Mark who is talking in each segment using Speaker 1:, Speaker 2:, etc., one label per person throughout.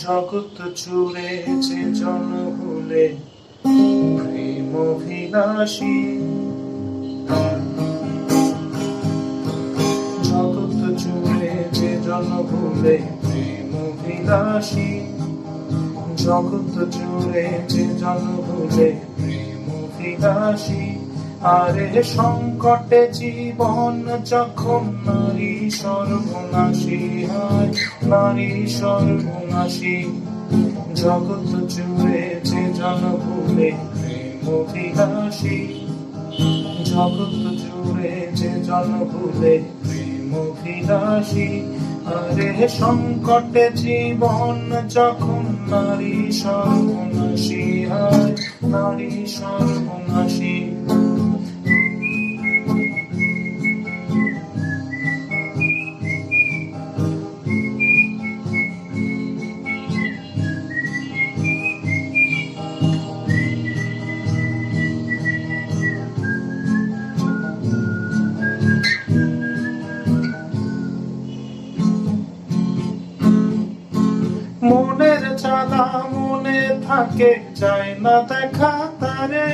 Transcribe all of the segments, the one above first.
Speaker 1: জগৎ জুড়ে যে জন ভুলে প্রেম অভিলাষী, জগৎ জুড়ে যে জন ভুলে প্রেম অভিলাষী, জগৎ জুড়ে যে জন ভুলে প্রেম অভিলাষী। আরে সংকটে জীবন যখন নারী সর্বনাশী হয়, নারী সর্বনাশী। জগৎ জুড়ে যে জন ভুলে প্রেম অভিলাষী, জগৎ জুড়ে যে জন ভুলে প্রেম অভিলাষী। আরে সংকটে জীবন যখন নারী সর্বনাশী হয়, নারী সর্বনাশী। মনের জ্বালা মনে থাকে, যায় না দেখা তারে।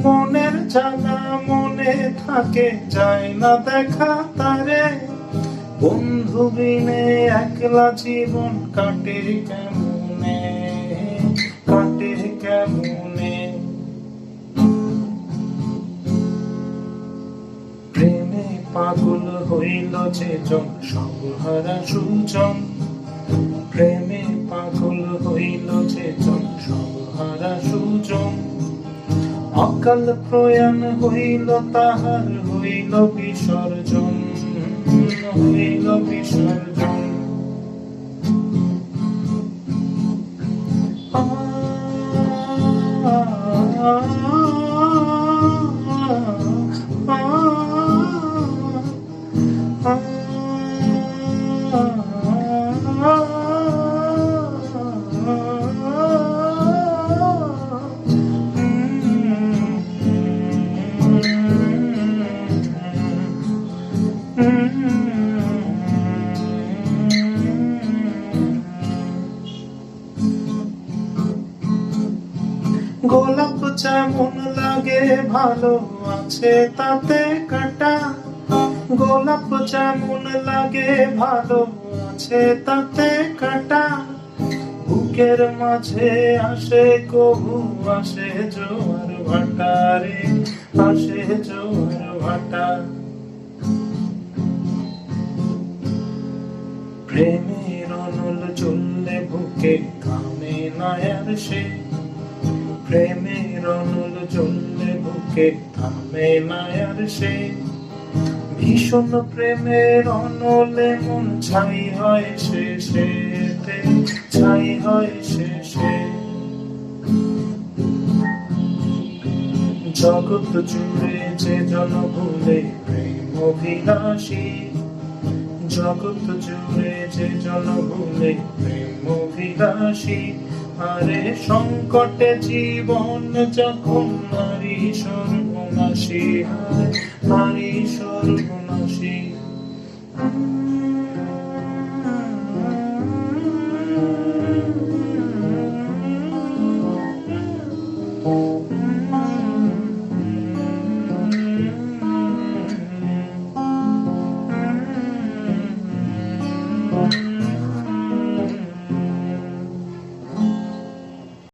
Speaker 1: মনের জ্বালা মনে থাকে, যায় না দেখা তারে। বন্ধু বিনে একলা জীবন কাটে কেমনে, কাটে কেমনে। প্রেমে পাগল হইল যে জন, সর্বহারা সুজন। প্রেমে পাগল হইল যে জন, সর্বহারা সুজন। অকাল প্রয়াণ হইল তাহার, হইল বিসর্জন, হইল বিসর্জন। গোলাপ যেমন লাগে ভালো, আছে তাতে কাঁটা। গোলাপ যেমন লাগে ভালো, আছে তাতে কাঁটা। বুকের মাঝে আসে কবু, আসে জোয়ার ভাটা রে, আসে জোয়ার ভাটা। প্রেমের অনল চললে বুকে থামে না আর সে। প্রেমের অনল চললে বুকে থামে না আর সে। ভীষণ প্রেমের অনলে মন ছাই হয় শেষেতে, ছাই হয় শেষে। জগৎ জুড়ে যে জন ভুলে প্রেম অভিলাষী, জগৎ জুড়ে যে জন ভুলে প্রেম অভিলাষী। আরে সংকটে জীবন যখন নারী সর্বনাশী হয়, নারী সর্বনাশী।